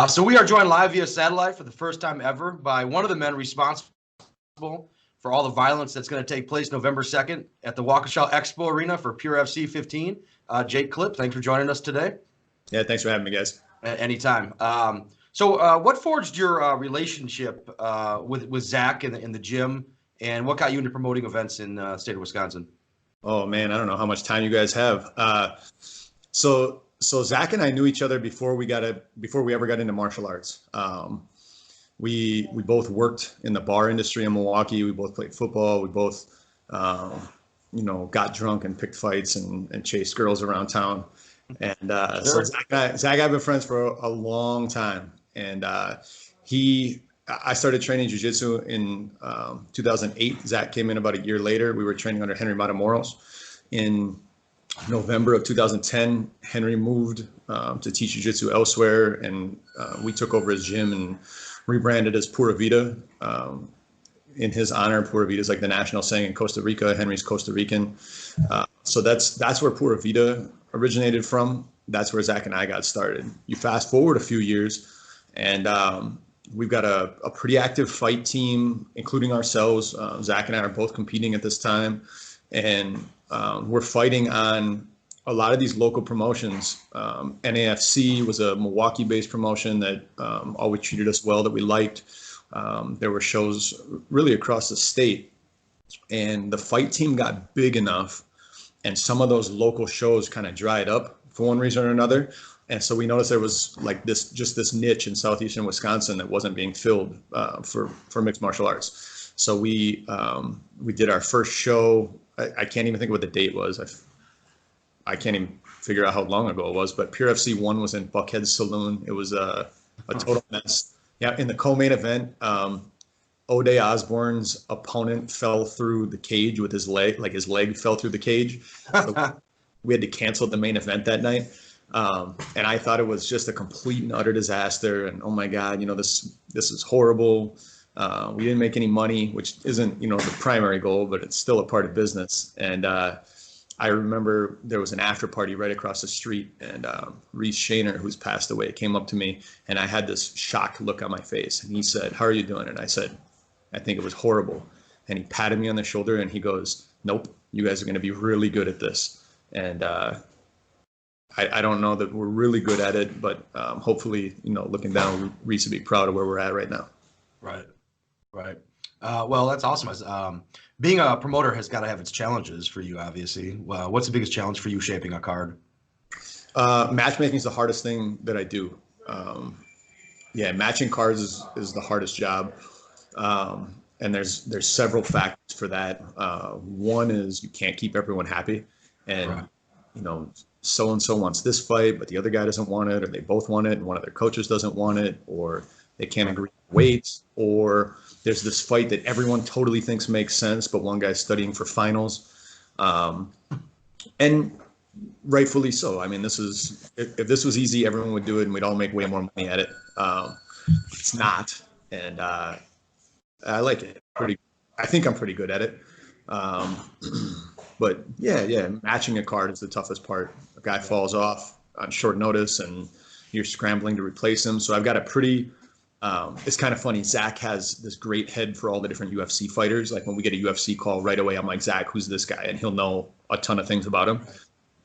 So we are joined live via satellite for the first time ever by one of the men responsible for all the violence that's going to take place November 2nd at the Waukesha Expo Arena for Pure FC 15. Jake Klipp, thanks for joining us today. Yeah, thanks for having me, guys. Anytime. So what forged your relationship with Zach in the gym, and what got you into promoting events in the state of Wisconsin? Oh, man, I don't know how much time you guys have. So Zach and I knew each other before we ever got into martial arts. We both worked in the bar industry in Milwaukee. We both played football. We both, got drunk and picked fights and chased girls around town. And so Zach and I have been friends for a long time. And I started training jiu-jitsu in 2008. Zach came in about a year later. We were training under Henry Matamoros. In November of 2010, Henry moved to teach jiu-jitsu elsewhere, and we took over his gym and rebranded as Pura Vida in his honor. Pura Vida is like the national saying in Costa Rica. Henry's Costa Rican. So that's where Pura Vida originated from. That's where Zach and I got started. You fast forward a few years, and we've got a pretty active fight team, including ourselves. Zach and I are both competing at this time, and we're fighting on a lot of these local promotions. NAFC was a Milwaukee-based promotion that always treated us well, that we liked. There were shows really across the state, and the fight team got big enough, and some of those local shows kind of dried up for one reason or another. And so we noticed there was like this niche in southeastern Wisconsin that wasn't being filled for mixed martial arts. So we did our first show. I can't even think what the date was. I can't even figure out how long ago it was, but Pure FC 1 was in Buckhead Saloon. It was a total mess. Yeah, in the co-main event, O'Day Osborne's opponent fell through the cage with his leg, like his leg fell through the cage. So we had to cancel the main event that night. And I thought it was just a complete and utter disaster. And oh my God, this is horrible. We didn't make any money, which isn't, the primary goal, but it's still a part of business. And I remember there was an after party right across the street, and Reese Shaner, who's passed away, came up to me, and I had this shocked look on my face. And he said, "How are you doing?" And I said, "I think it was horrible." And he patted me on the shoulder and he goes, "Nope, you guys are going to be really good at this." And I don't know that we're really good at it, but hopefully, looking down, Reese would be proud of where we're at right now. Right. Well, that's awesome. Being a promoter has got to have its challenges for you, obviously. What's the biggest challenge for you shaping a card? Matchmaking is the hardest thing that I do. Matching cards is the hardest job. And there's several factors for that. One is you can't keep everyone happy. And, so-and-so wants this fight, but the other guy doesn't want it, or they both want it, and one of their coaches doesn't want it, or they can't agree on weights, or there's this fight that everyone totally thinks makes sense, but one guy's studying for finals. And rightfully so. I mean, if this was easy, everyone would do it and we'd all make way more money at it. It's not. And I like it. I think I'm pretty good at it. But yeah, matching a card is the toughest part. A guy falls off on short notice and you're scrambling to replace him. So I've got a pretty, it's kind of funny. Zach has this great head for all the different UFC fighters. Like when we get a UFC call right away, I'm like, "Zach, who's this guy?" And he'll know a ton of things about him.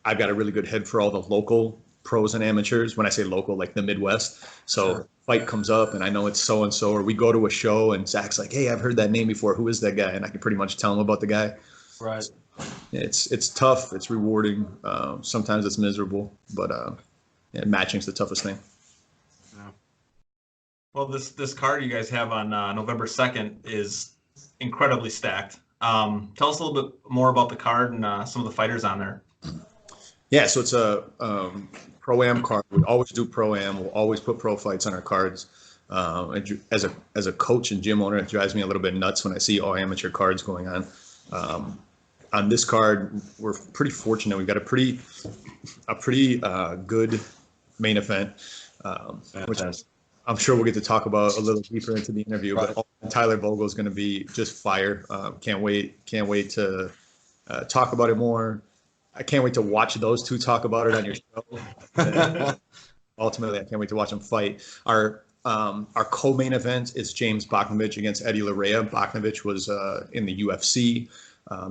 I've got a really good head for all the local pros and amateurs. When I say local, like the Midwest. So sure. Fight comes up and I know it's so-and-so, or we go to a show and Zach's like, "Hey, I've heard that name before. Who is that guy?" And I can pretty much tell him about the guy. Right. So it's tough. It's rewarding. Sometimes it's miserable, but matching's the toughest thing. Yeah. Well, this card you guys have on November 2nd is incredibly stacked. Tell us a little bit more about the card and some of the fighters on there. Yeah, so it's a pro-am card. We always do pro-am. We'll always put pro fights on our cards. As a coach and gym owner, it drives me a little bit nuts when I see all amateur cards going on. On this card, we're pretty fortunate. We've got a pretty good main event, which I'm sure we'll get to talk about a little deeper into the interview. Right. But Tyler Vogel is going to be just fire. Can't wait to talk about it more. I can't wait to watch those two talk about it on your show. ultimately, I can't wait to watch him fight. Our co-main event is James Bogdanovich against Eddie Larrea. Bogdanovich was in the UFC.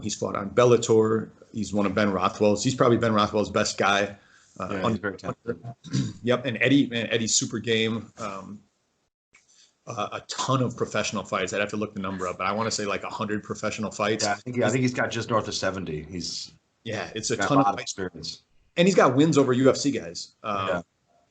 He's fought on Bellator. He's one of Ben Rothwell's. He's probably Ben Rothwell's best guy. He's very talented. Yep, and Eddie's super game. A ton of professional fights. I'd have to look the number up, but I want to say like 100 professional fights. Yeah, I think he's got just north of 70. It's a got ton a lot of experience. And he's got wins over UFC guys. Yeah.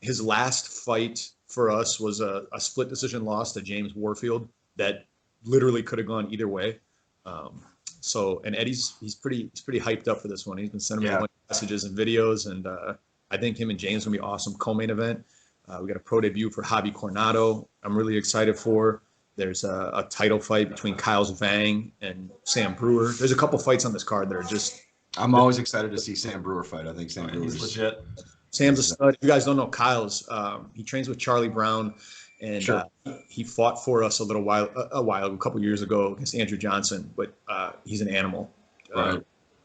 His last fight for us was a split decision loss to James Warfield that literally could have gone either way. And Eddie's pretty hyped up for this one. He's been sending me a bunch of messages and videos, and I think him and James will be awesome co-main event. We got a pro debut for Javi Coronado. I'm really excited for. There's a title fight between Kyle Vang and Sam Brewer. There's a couple fights on this card that are just. I'm always excited to see Sam Brewer fight. I think Sam Brewer is legit. Sam's a stud. If you guys don't know Kyle's, he trains with Charlie Brown, and he fought for us a couple years ago against Andrew Johnson. But he's an animal. Right.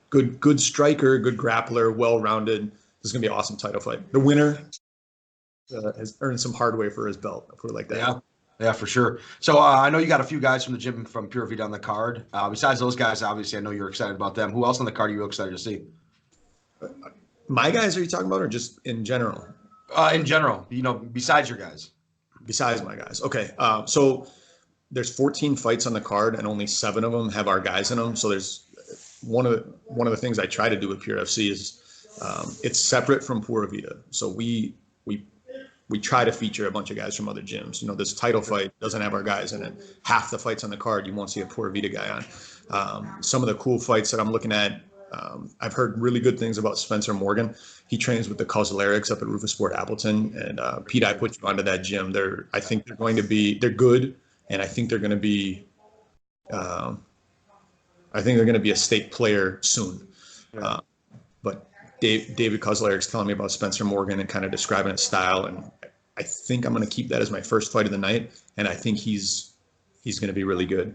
Good striker, good grappler, well-rounded. This is gonna be an awesome title fight. The winner has earned some hard way for his belt. I'll put it like that. Yeah, for sure. So I know you got a few guys from the gym from Pura Vida on the card. Besides those guys, obviously, I know you're excited about them. Who else on the card are you excited to see? My guys, are you talking about, or just in general? In general, besides your guys. Besides my guys. Okay. So there's 14 fights on the card, and only 7 of them have our guys in them. So there's one of the things I try to do with Pure FC is it's separate from Pura Vida. So we try to feature a bunch of guys from other gyms. This title fight doesn't have our guys in it. Half the fights on the card, you won't see a Pura Vida guy on. Some of the cool fights that I'm looking at, I've heard really good things about Spencer Morgan. He trains with the Kozlerics up at Rufus Sport Appleton. And Pete, I put you onto that gym. I think they're good, and I think they're going to be a state player soon. Yeah. But David Kozleric's telling me about Spencer Morgan and kind of describing his style, and I think I'm going to keep that as my first fight of the night, and I think he's going to be really good.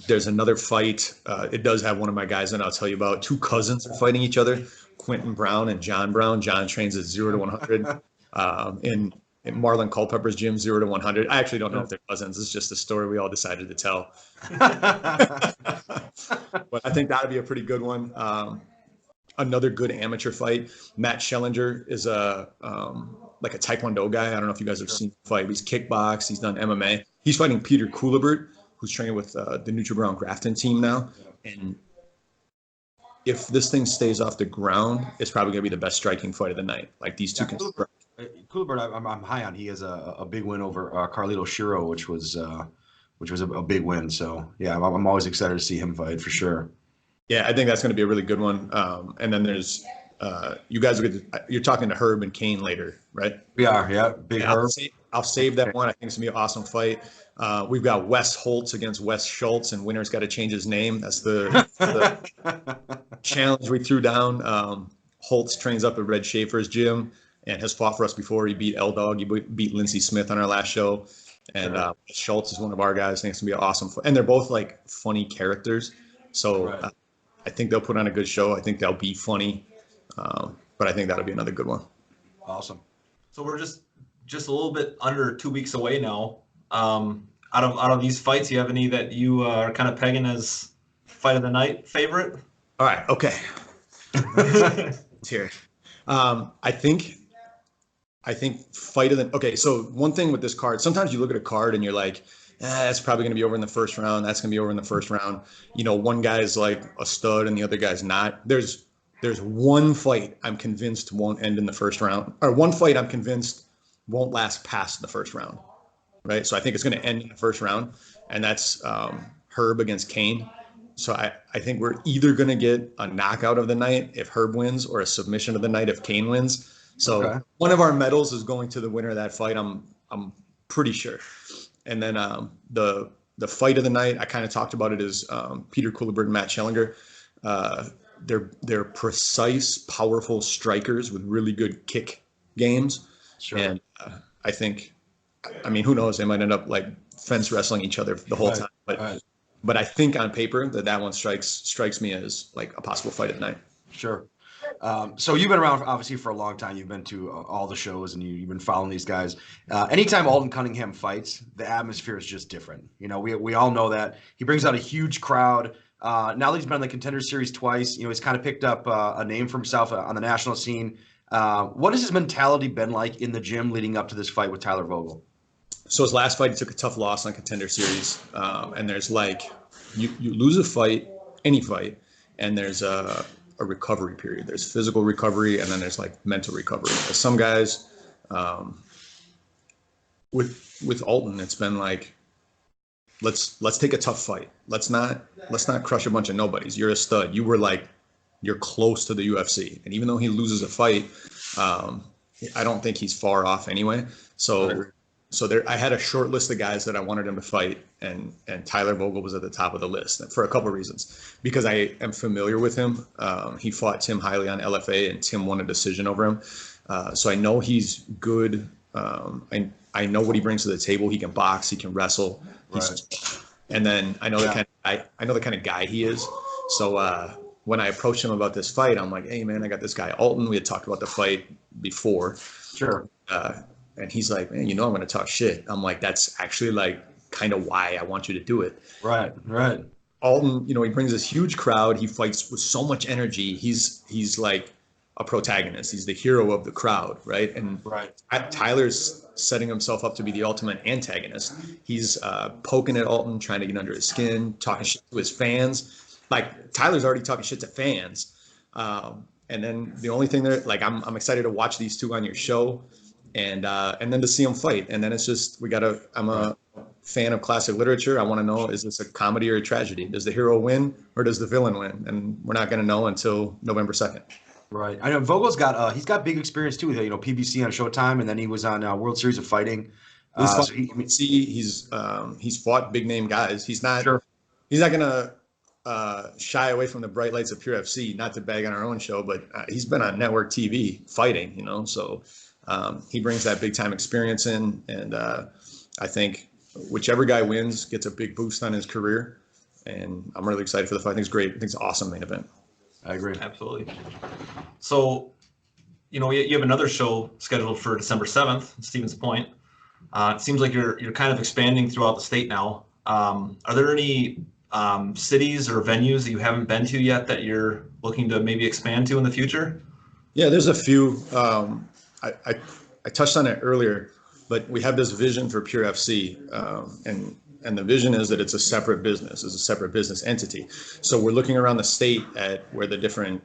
There's another fight. It does have one of my guys in it I'll tell you about. 2 cousins are fighting each other, Quentin Brown and John Brown. John trains at 0 to 100 in Marlon Culpepper's gym, 0 to 100. I actually don't know if they're cousins. It's just a story we all decided to tell. But I think that'd be a pretty good one. Another good amateur fight. Matt Schellinger is like a Taekwondo guy. I don't know if you guys have seen him fight. He's kickbox. He's done MMA. He's fighting Peter Kulibert, who's training with the Nutri Brown Grafton team now. And if this thing stays off the ground, it's probably going to be the best striking fight of the night. Like these two can strike. Kulibert, I'm high on. He has a big win over Carlito Shiro, which was a big win. So yeah, I'm always excited to see him fight for sure. Yeah, I think that's going to be a really good one. And then there's you guys you're talking to Herb and Kane later, right? We are, yeah. Big Herb. I'll save that one. I think it's going to be an awesome fight. We've got Wes Holtz against Wes Schultz, and winner's got to change his name. That's the challenge we threw down. Holtz trains up at Red Schaefer's gym and has fought for us before. He beat L-Dog. He beat Lindsey Smith on our last show. And Schultz is one of our guys. I think it's going to be an awesome fight. And they're both like funny characters. So I think they'll put on a good show. I think they'll be funny. But I think that'll be another good one. Awesome. So we're just a little bit under 2 weeks away now. Out of these fights, you have any that you are kind of pegging as fight of the night favorite? All right. Okay. Let's hear it. I think fight of the. Okay. So one thing with this card, sometimes you look at a card and you're like, that's probably going to be over in the first round. That's going to be over in the first round. One guy's like a stud and the other guy's not. There's one fight I'm convinced won't end in the first round, or one fight I'm convinced won't last past the first round, right? So I think it's going to end in the first round, and that's Herb against Kane. So I think we're either going to get a knockout of the night if Herb wins, or a submission of the night if Kane wins. So one of our medals is going to the winner of that fight. I'm pretty sure. And then the fight of the night, I kind of talked about it, is Peter Kulibert and Matt Schellinger. They're precise, powerful strikers with really good kick games. Sure. And I think, who knows? They might end up like fence wrestling each other the whole time. But I think on paper that one strikes me as like a possible fight of the night. Sure. So you've been around obviously for a long time. You've been to all the shows and you've been following these guys. Anytime Alton Cunningham fights, the atmosphere is just different. You know, we all know that. He brings out a huge crowd. Now that he's been in the Contender Series twice, you know, he's kind of picked up a name for himself on the national scene. What has his mentality been like in the gym leading up to this fight with Tyler Vogel? So his last fight, he took a tough loss on Contender Series. And there's like, you lose a fight, any fight, and there's a recovery period. There's physical recovery, and then there's like mental recovery. As some guys, with Alton, it's been like, let's take a tough fight. Let's not crush a bunch of nobodies. You're a stud. You're close to the UFC, and even though he loses a fight, I don't think he's far off anyway. So there, I had a short list of guys that I wanted him to fight, and Tyler Vogel was at the top of the list for a couple of reasons. Because I am familiar with him. He fought Tim Hiley on LFA, and Tim won a decision over him. So I know he's good. I know what he brings to the table. He can box. He can wrestle. And then I know the kind of guy he is. So when I approached him about this fight, I'm like, hey man, I got this guy Alton. We had talked about the fight before. Sure. And he's like, man, you know, I'm going to talk shit. I'm like, that's actually like kind of why I want you to do it. Right. Alton, you know, he brings this huge crowd. He fights with so much energy. He's like a protagonist. He's the hero of the crowd, right? And Tyler's setting himself up to be the ultimate antagonist. He's poking at Alton, trying to get under his skin, talking shit to his fans. Like Tyler's already talking shit to fans. And then the only thing that, like, I'm excited to watch these two on your show. And then to see them fight. And then it's just, I'm a fan of classic literature. I want to know, is this a comedy or a tragedy? Does the hero win or does the villain win? And we're not going to know until November 2nd. Right. I know Vogel's got, he's got big experience too, you know, PBC on Showtime, and then he was on World Series of Fighting. He's fought big name guys. He's not going to shy away from the bright lights of Pure FC, not to bag on our own show, but he's been on network TV fighting, you know, so he brings that big time experience in, and I think whichever guy wins gets a big boost on his career, and I'm really excited for the fight. I think it's great. I think it's an awesome main event. I agree. Absolutely. So, you know, you have another show scheduled for December 7th in Stevens Point. It seems like you're kind of expanding throughout the state now. Are there any cities or venues that you haven't been to yet that you're looking to maybe expand to in the future? Yeah, there's a few. I touched on it earlier, but we have this vision for Pure FC, and the vision is that it's a separate business, it's a separate business entity. So we're looking around the state at where the different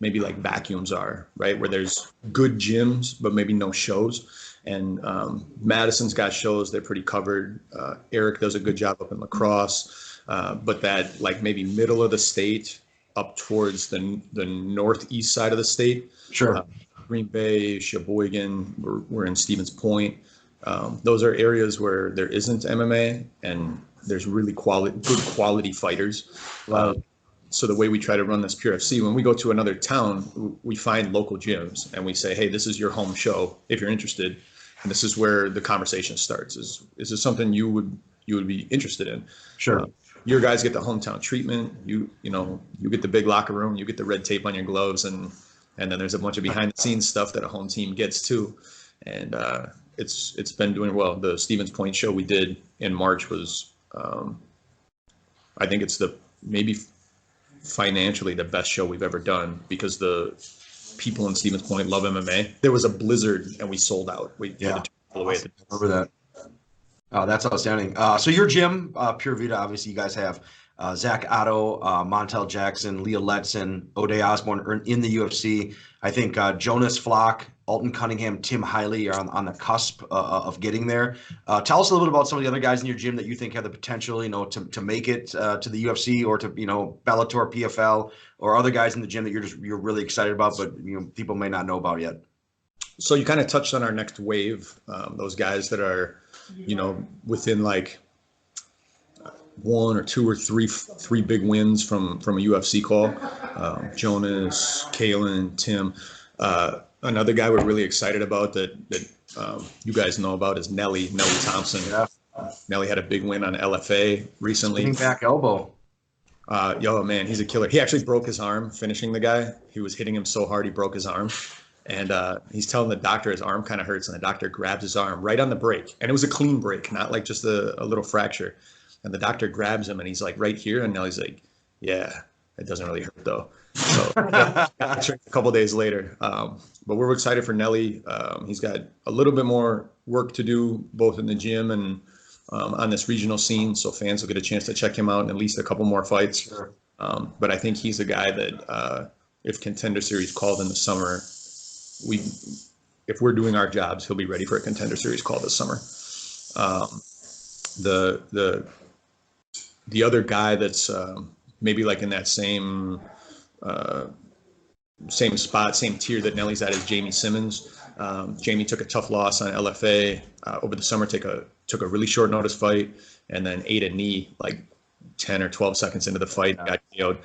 maybe like vacuums are, right? Where there's good gyms, but maybe no shows. And Madison's got shows, they're pretty covered. Eric does a good job up in La Crosse, but that like maybe middle of the state up towards the northeast side of the state. Sure. Green Bay, Sheboygan, we're in Stevens Point. Those are areas where there isn't MMA and there's really good quality fighters. So the way we try to run this Pure FC, when we go to another town, we find local gyms and we say, hey, this is your home show if you're interested. And this is where the conversation starts. Is this something you would be interested in? Sure. Your guys get the hometown treatment. You get the big locker room. You get the red tape on your gloves, and then there's a bunch of behind the scenes stuff that a home team gets too. And it's been doing well. The Stevens Point show we did in March was, I think it's maybe financially the best show we've ever done, because the people in Stevens Point love MMA. There was a blizzard and we sold out. We had to turn all the way. Remember that. Oh, that's outstanding. So your gym, Pure Vida, obviously you guys have Zach Ottow, Montel Jackson, Leah Letson, O'Day Osborne are in the UFC. I think Jonas Flock, Alton Cunningham, Tim Hiley are on the cusp of getting there. Tell us a little bit about some of the other guys in your gym that you think have the potential, to make it to the UFC or to, Bellator, PFL, or other guys in the gym that you're really excited about, but people may not know about yet. So you kind of touched on our next wave, those guys that are, within like one or two or three big wins from a UFC call. Jonas, Kalen, Tim. Another guy we're really excited about that you guys know about is Nelly Thompson. Yeah. Nelly had a big win on LFA recently. Spinning back elbow. Yo, man, he's a killer. He actually broke his arm finishing the guy. He was hitting him so hard he broke his arm. And he's telling the doctor his arm kind of hurts, and the doctor grabs his arm right on the break. And it was a clean break, not like just a little fracture. And the doctor grabs him, and he's like, right here. And Nelly's like, yeah, it doesn't really hurt, though. So got a couple days later. But we're excited for Nelly. He's got a little bit more work to do, both in the gym and on this regional scene. So fans will get a chance to check him out in at least a couple more fights. Sure. But I think he's a guy that if Contender Series called in the summer, if we're doing our jobs, he'll be ready for a Contender Series call this summer. The other guy that's maybe like in that same spot, same tier that Nelly's at is Jamie Simmons. Jamie took a tough loss on LFA over the summer. Took a really short notice fight, and then ate a knee like 10 or 12 seconds into the fight. Got KO'd.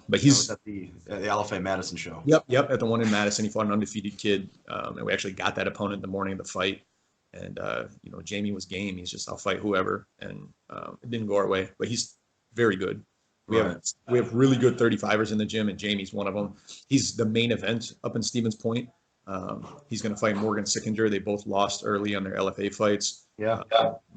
But he's at the LFA Madison show. Yep. At the one in Madison, he fought an undefeated kid, and we actually got that opponent the morning of the fight. And Jamie was game. He's just, I'll fight whoever, and it didn't go our way. But he's very good. We have really good 35ers in the gym, and Jamie's one of them. He's the main event up in Stevens Point. He's going to fight Morgan Sickinger. They both lost early on their LFA fights. Yeah,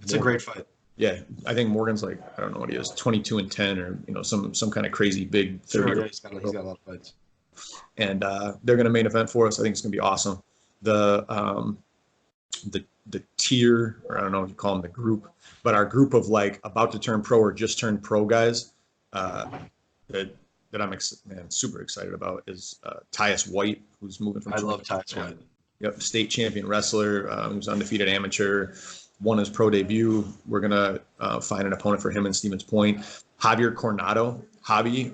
it's a great fight. Yeah, I think Morgan's like, I don't know what he is, 22-10, or some kind of crazy big 30. Sure, yeah, he's got a lot of fights. And they're going to main event for us. I think it's going to be awesome. The tier, or I don't know if you call them the group, but our group of like about to turn pro or just turned pro guys that I'm super excited about is Tyus White, who's moving from. I love Tyus White. Yep, state champion wrestler, who's undefeated amateur, won his pro debut. We're gonna find an opponent for him in Stevens Point. Javier Coronado. Javi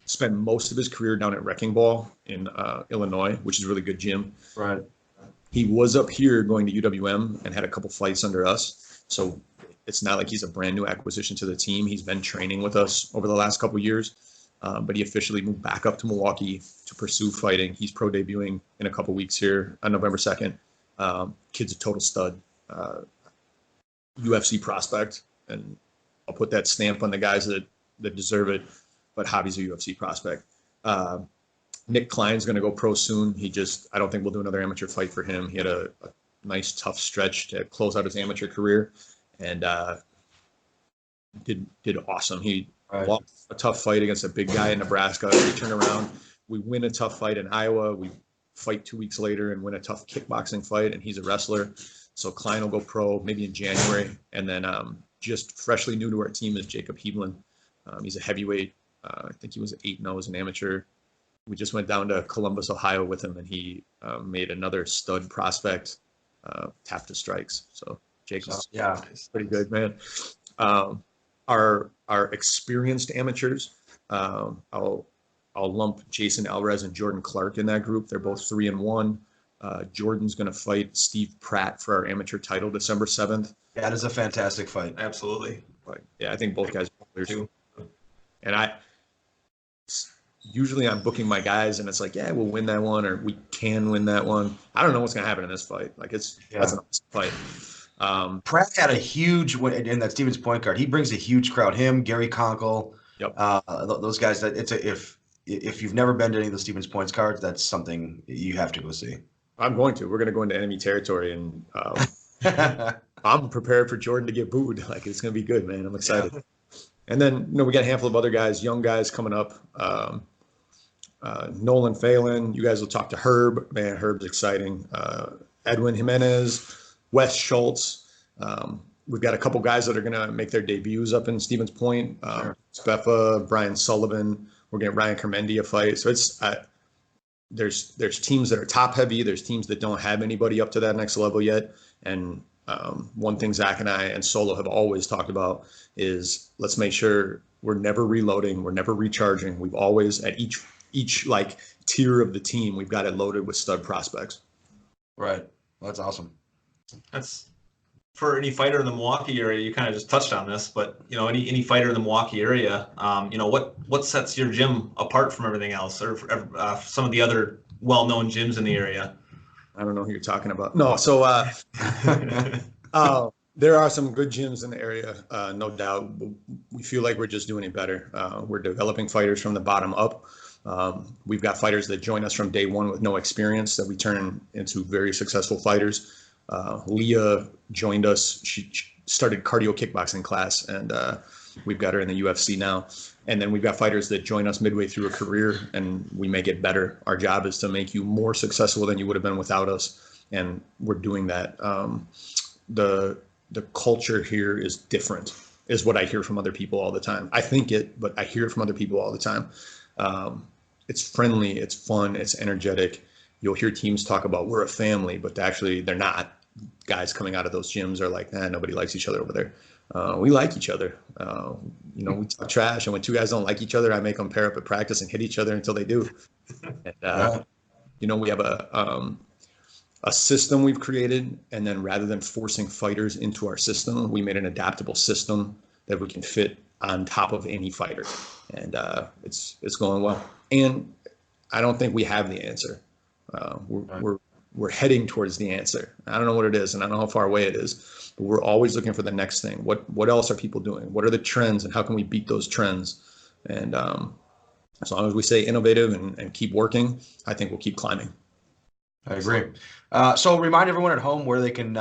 spent most of his career down at Wrecking Ball in Illinois, which is a really good gym. Right. He was up here going to UWM and had a couple fights under us. So it's not like he's a brand new acquisition to the team. He's been training with us over the last couple of years, but he officially moved back up to Milwaukee to pursue fighting. He's pro debuting in a couple weeks here on November 2nd. Kid's a total stud, UFC prospect, and I'll put that stamp on the guys that deserve it, but Javi's a UFC prospect. Nick Klein's going to go pro soon. I don't think we'll do another amateur fight for him. He had a nice, tough stretch to close out his amateur career, and did awesome. He lost a tough fight against a big guy in Nebraska. We turn around, we win a tough fight in Iowa. We fight 2 weeks later and win a tough kickboxing fight, and he's a wrestler. So Klein will go pro maybe in January. And then just freshly new to our team is Jacob Heeblen. He's a heavyweight. I think he was 8-0 as an amateur. We just went down to Columbus, Ohio with him, and he made another stud prospect tap to strikes. So Jacob's pretty good, man. Our experienced amateurs, I'll lump Jason Alvarez and Jordan Clark in that group. They're both 3-1. Jordan's going to fight Steve Pratt for our amateur title December 7th. That is a fantastic fight. Absolutely. But yeah, I think both guys are players too. And usually I'm booking my guys and it's like, yeah, we'll win that one, or we can win that one. I don't know what's going to happen in this fight. Like that's an awesome fight. Pratt had a huge win in that Stevens Point card. He brings a huge crowd. Him, Gary Conkle, those guys. If you've never been to any of the Stevens Points cards, that's something you have to go see. I'm going to. We're going to go into enemy territory, and I'm prepared for Jordan to get booed. Like it's going to be good, man. I'm excited. Yeah. And then we got a handful of other guys, young guys coming up. Nolan Phelan. You guys will talk to Herb. Man, Herb's exciting. Edwin Jimenez, Wes Schultz. We've got a couple guys that are going to make their debuts up in Stevens Point. Speffa, Brian Sullivan. We're getting Ryan Kermendi a fight. So it's there's teams that are top heavy. There's teams that don't have anybody up to that next level yet. And one thing Zach and I and Solo have always talked about is let's make sure we're never reloading. We're never recharging. We've always at each like tier of the team, we've got it loaded with stud prospects. Right. Well, that's awesome. That's for any fighter in the Milwaukee area. You kind of just touched on this, but any fighter in the Milwaukee area, what sets your gym apart from everything else, or some of the other well-known gyms in the area? I don't know who you're talking about. No, so There are some good gyms in the area, no doubt. We feel like we're just doing it better. We're developing fighters from the bottom up. We've got fighters that join us from day one with no experience that we turn into very successful fighters. Leah joined us. She started cardio kickboxing class, and we've got her in the UFC now. And then we've got fighters that join us midway through a career, and we make it better. Our job is to make you more successful than you would have been without us, and we're doing that. The culture here is different, is what I hear from other people all the time. I think it, but I hear it from other people all the time. It's friendly, it's fun, it's energetic. You'll hear teams talk about we're a family, but actually they're not. Guys coming out of those gyms are like, nobody likes each other over there. We like each other. We talk trash, and when two guys don't like each other, I make them pair up at practice and hit each other until they do. And, we have a system we've created, and then rather than forcing fighters into our system, we made an adaptable system that we can fit on top of any fighter, and it's going well. And I don't think we have the answer. We're heading towards the answer. I don't know what it is, and I don't know how far away it is, but we're always looking for the next thing. What else are people doing? What are the trends, and how can we beat those trends? And as long as we stay innovative and keep working, I think we'll keep climbing. I agree. So remind everyone at home where they can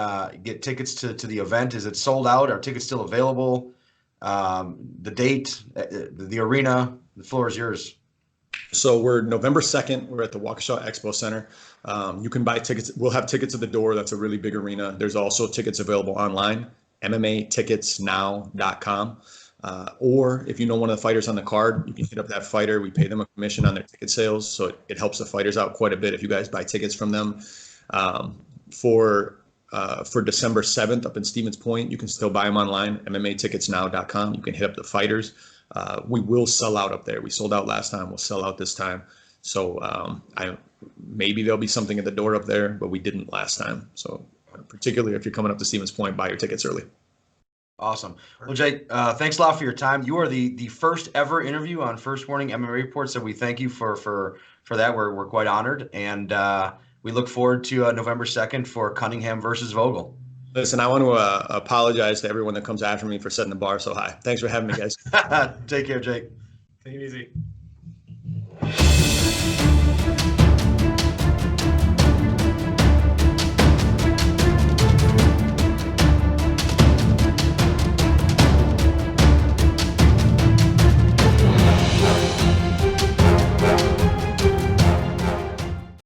get tickets to the event. Is it sold out? Are tickets still available? The date, the arena, the floor is yours. So we're November 2nd. We're at the Waukesha Expo Center. You can buy tickets. We'll have tickets at the door. That's a really big arena. There's also tickets available online, MMAticketsnow.com. Or if you know one of the fighters on the card, you can hit up that fighter. We pay them a commission on their ticket sales, so it helps the fighters out quite a bit if you guys buy tickets from them. For December 7th up in Stevens Point, you can still buy them online, MMAticketsnow.com. You can hit up the fighters. We will sell out up there. We sold out last time. We'll sell out this time. So maybe there'll be something at the door up there, but we didn't last time. So particularly if you're coming up to Stevens Point, buy your tickets early. Awesome. Well, Jake, thanks a lot for your time. You are the first ever interview on First Warning MMA Reports, so we thank you for that. We're quite honored, and we look forward to November 2nd for Cunningham versus Vogel. Listen, I want to apologize to everyone that comes after me for setting the bar so high. Thanks for having me, guys. Take care, Jake. Take it easy.